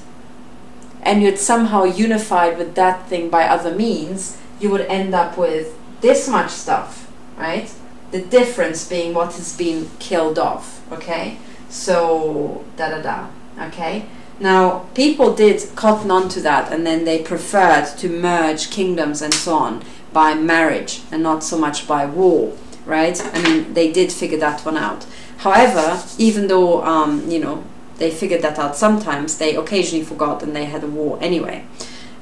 A: and you'd somehow unified with that thing by other means, you would end up with this much stuff, right? The difference being what has been killed off, okay? So, okay? Now, people did cotton on to that, and then they preferred to merge kingdoms and so on by marriage and not so much by war, right? I mean, they did figure that one out. However, even though, you know, they figured that out sometimes, they occasionally forgot and they had a war anyway.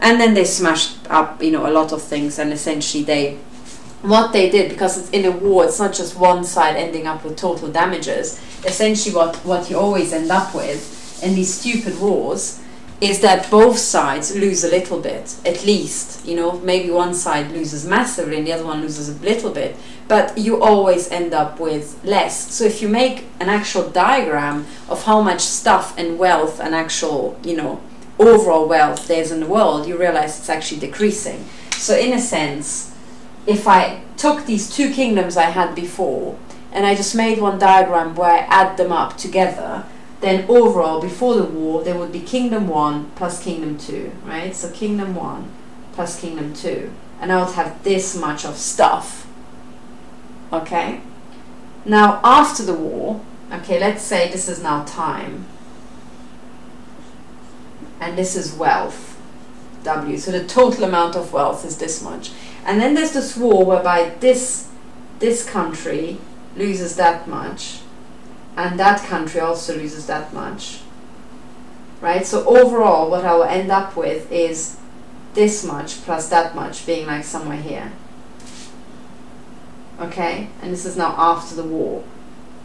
A: And then they smashed up, you know, a lot of things, and essentially what they did, because it's in a war, it's not just one side ending up with total damages. Essentially what you always end up with in these stupid wars is that both sides lose a little bit, at least. You know, maybe one side loses massively and the other one loses a little bit, but you always end up with less. So if you make an actual diagram of how much stuff and wealth and actual, you know, overall wealth there's in the world, you realize it's actually decreasing. So in a sense, if I took these two kingdoms I had before and I just made one diagram where I add them up together, then overall, before the war, there would be Kingdom 1 plus Kingdom 2, right? So Kingdom 1 plus Kingdom 2. And I would have this much of stuff. Okay? Now, after the war, okay, let's say this is now time. And this is wealth, W. So the total amount of wealth is this much. And then there's this war whereby this country loses that much. And that country also loses that much, right? So overall, what I will end up with is this much plus that much being like somewhere here, okay? And this is now after the war.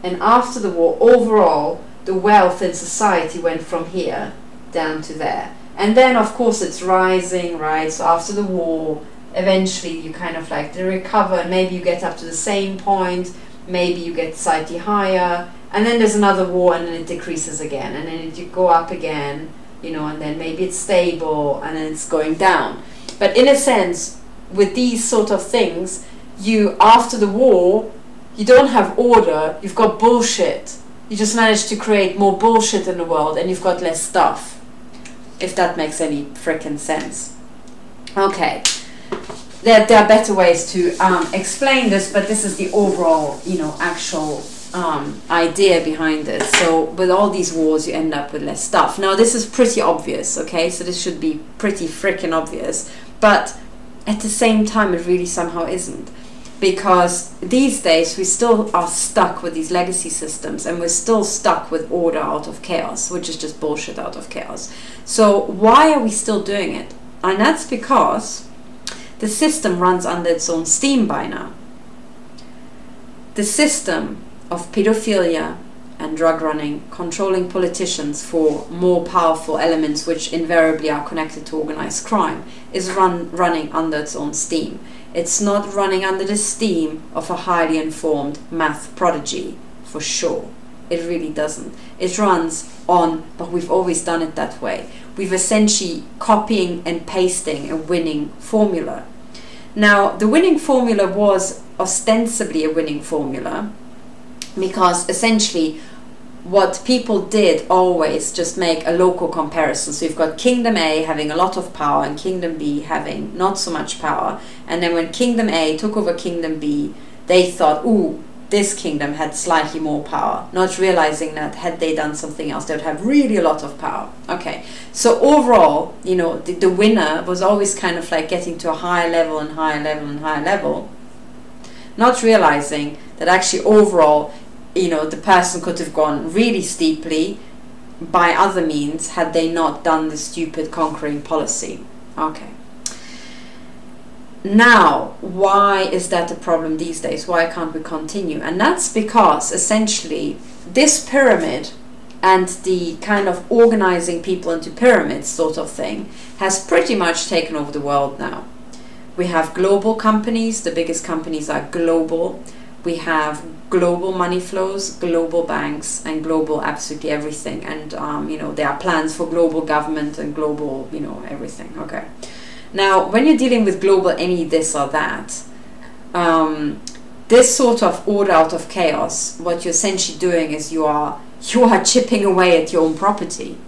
A: And after the war, overall, the wealth in society went from here down to there. And then, of course, it's rising, right? So after the war, eventually you kind of like recover, and maybe you get up to the same point, maybe you get slightly higher, and then there's another war, and then it decreases again, and then you go up again, you know, and then maybe it's stable, and then it's going down. But in a sense, with these sort of things, you, after the war, you don't have order, you've got bullshit. You just managed to create more bullshit in the world, and you've got less stuff. If that makes any frickin' sense. Okay. There are better ways to explain this, but this is the overall, you know, actual idea behind it. So with all these wars, you end up with less stuff. Now this is pretty obvious, okay? So this should be pretty freaking obvious, but at the same time, it really somehow isn't, because these days we still are stuck with these legacy systems, and we're still stuck with order out of chaos, which is just bullshit out of chaos. So why are we still doing it? And that's because the system runs under its own steam by now. The system of paedophilia and drug running, controlling politicians for more powerful elements which invariably are connected to organized crime, is running under its own steam. It's not running under the steam of a highly informed math prodigy, for sure. It really doesn't. It runs on, but we've always done it that way. We've essentially copying and pasting a winning formula. Now, the winning formula was ostensibly a winning formula, because essentially what people did always just make a local comparison. So you've got Kingdom A having a lot of power and Kingdom B having not so much power. And then when Kingdom A took over Kingdom B, they thought, ooh, this kingdom had slightly more power, not realizing that had they done something else, they would have really a lot of power. Okay, so overall, you know, the winner was always kind of like getting to a higher level and higher level and higher level, not realizing that actually overall, you know, the person could have gone really steeply by other means had they not done the stupid conquering policy. Okay. Now, why is that a problem these days? Why can't we continue? And that's because essentially this pyramid and the kind of organizing people into pyramids sort of thing has pretty much taken over the world now. We have global companies, the biggest companies are global. We have global money flows, global banks, and global absolutely everything. And, you know, there are plans for global government and global, you know, everything. Okay. Now, when you're dealing with global any this or that, this sort of order out of chaos, what you're essentially doing is you are chipping away at your own property.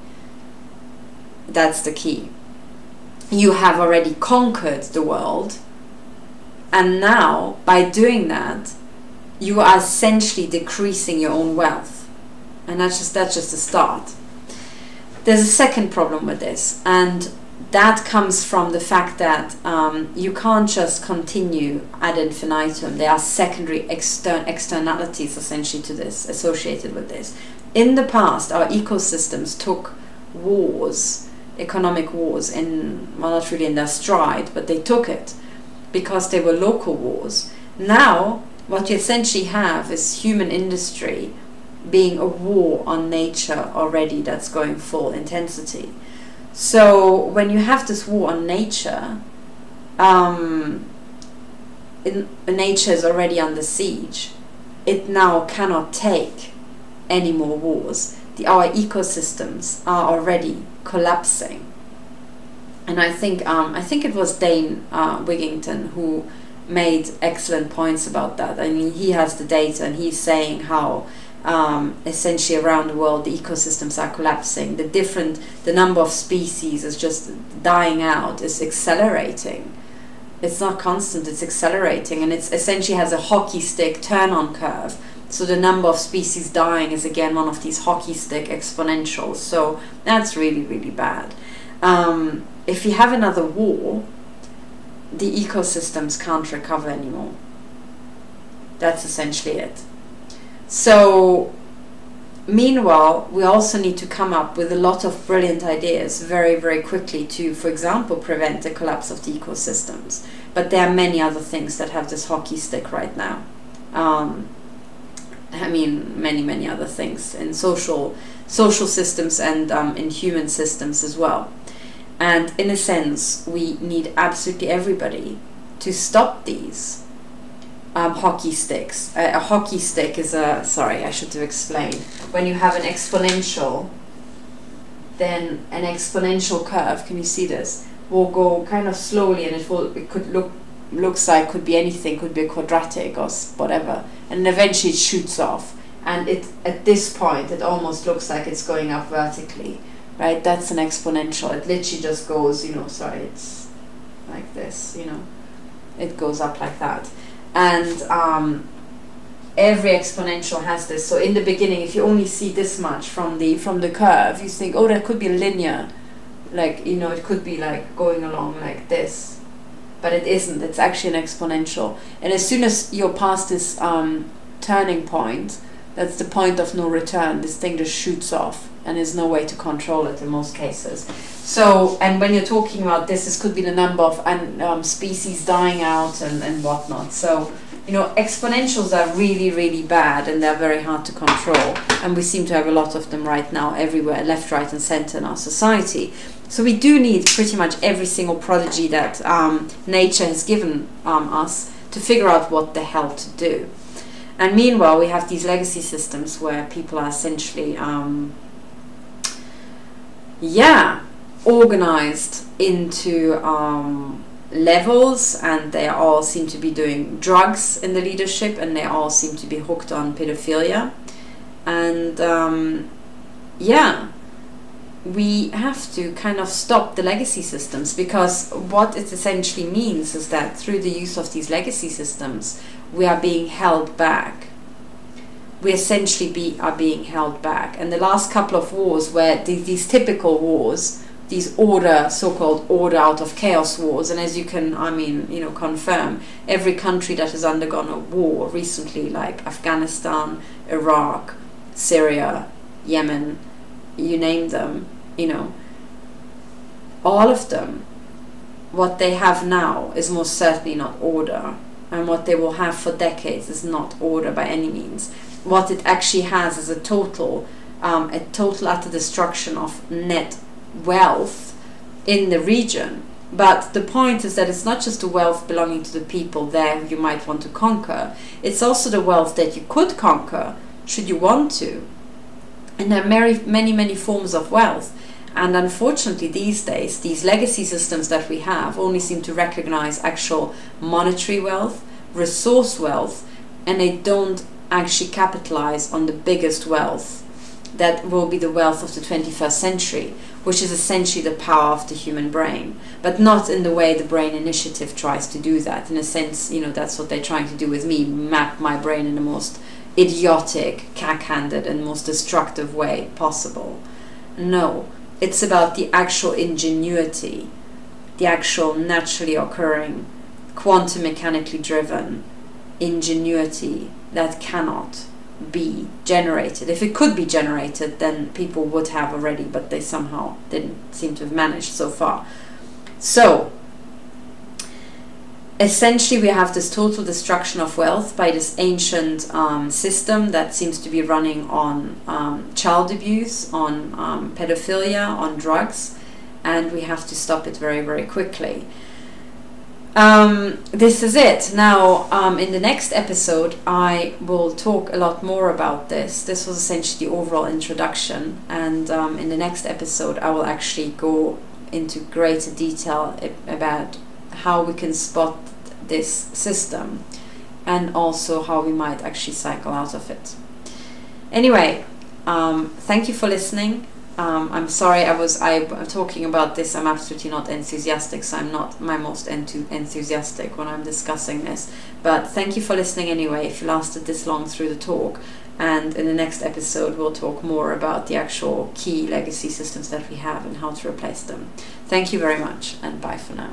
A: That's the key. You have already conquered the world, and now, by doing that, you are essentially decreasing your own wealth. And that's just a start. There's a second problem with this, and that comes from the fact that you can't just continue ad infinitum. There are secondary externalities essentially to this, associated with this. In the past, our ecosystems took wars, economic wars, well, not really in their stride, but they took it because they were local wars. Now, what you essentially have is human industry being a war on nature already that's going full intensity. So when you have this war on nature, nature is already under siege. It now cannot take any more wars. Our ecosystems are already collapsing. And I think it was Dane Wigington who made excellent points about that. I mean, he has the data, and he's saying how essentially around the world the ecosystems are collapsing. The number of species is just dying out, is accelerating. It's not constant, it's accelerating, and it's essentially has a hockey stick turn-on curve. So the number of species dying is again one of these hockey stick exponentials. So that's really, really bad. If you have another war, the ecosystems can't recover anymore. That's essentially it. So meanwhile, we also need to come up with a lot of brilliant ideas very, very quickly to, for example, prevent the collapse of the ecosystems. But there are many other things that have this hockey stick right now. I mean, many other things in social systems and in human systems as well. And in a sense, we need absolutely everybody to stop these hockey sticks. A hockey stick is sorry, I should have explained. When you have an exponential, then an exponential curve, can you see this, will go kind of slowly, and looks like could be anything, could be a quadratic or whatever, and eventually it shoots off. And at this point, it almost looks like it's going up vertically. Right, that's an exponential. It literally just goes, sorry, it's like this, it goes up like that. And every exponential has this. So in the beginning, if you only see this much from the curve, you think, oh, that could be linear, like, it could be like going along like this, but it isn't. It's actually an exponential. And as soon as you're past this turning point, that's the point of no return. This thing just shoots off, and there's no way to control it in most cases. So, and when you're talking about this could be the number of species dying out and whatnot. So, exponentials are really, really bad, and they're very hard to control. And we seem to have a lot of them right now everywhere, left, right, and center in our society. So we do need pretty much every single prodigy that nature has given us to figure out what the hell to do. And meanwhile, we have these legacy systems where people are essentially organized into levels, and they all seem to be doing drugs in the leadership, and they all seem to be hooked on pedophilia. And we have to kind of stop the legacy systems, because what it essentially means is that through the use of these legacy systems, we are being held back. We essentially are being held back. And the last couple of wars, where these typical wars, these so-called order out of chaos wars, and as you can, confirm, every country that has undergone a war recently, like Afghanistan, Iraq, Syria, Yemen, you name them, all of them, what they have now is most certainly not order, and what they will have for decades is not order by any means. What it actually has is a total utter destruction of net wealth in the region. But the point is that it's not just the wealth belonging to the people there who you might want to conquer, it's also the wealth that you could conquer should you want to. And there are many forms of wealth. And unfortunately these days, these legacy systems that we have only seem to recognize actual monetary wealth, resource wealth, and they don't actually capitalize on the biggest wealth that will be the wealth of the 21st century, which is essentially the power of the human brain, but not in the way the Brain Initiative tries to do that. In a sense, that's what they're trying to do with me, map my brain in the most idiotic, cack-handed, and most destructive way possible. No, it's about the actual ingenuity, the actual naturally occurring, quantum mechanically driven ingenuity that cannot be generated. If it could be generated, then people would have already, but they somehow didn't seem to have managed so far. So essentially we have this total destruction of wealth by this ancient system that seems to be running on child abuse, on pedophilia, on drugs, and we have to stop it very, very quickly. This is it. Now, in the next episode, I will talk a lot more about this. This was essentially the overall introduction, and in the next episode, I will actually go into greater detail about how we can spot this system, and also how we might actually cycle out of it. Anyway, thank you for listening. I'm sorry I'm talking about this. I'm absolutely not enthusiastic, so I'm not my most enthusiastic when I'm discussing this. But thank you for listening anyway, if you lasted this long through the talk. And in the next episode, we'll talk more about the actual key legacy systems that we have and how to replace them. Thank you very much, and bye for now.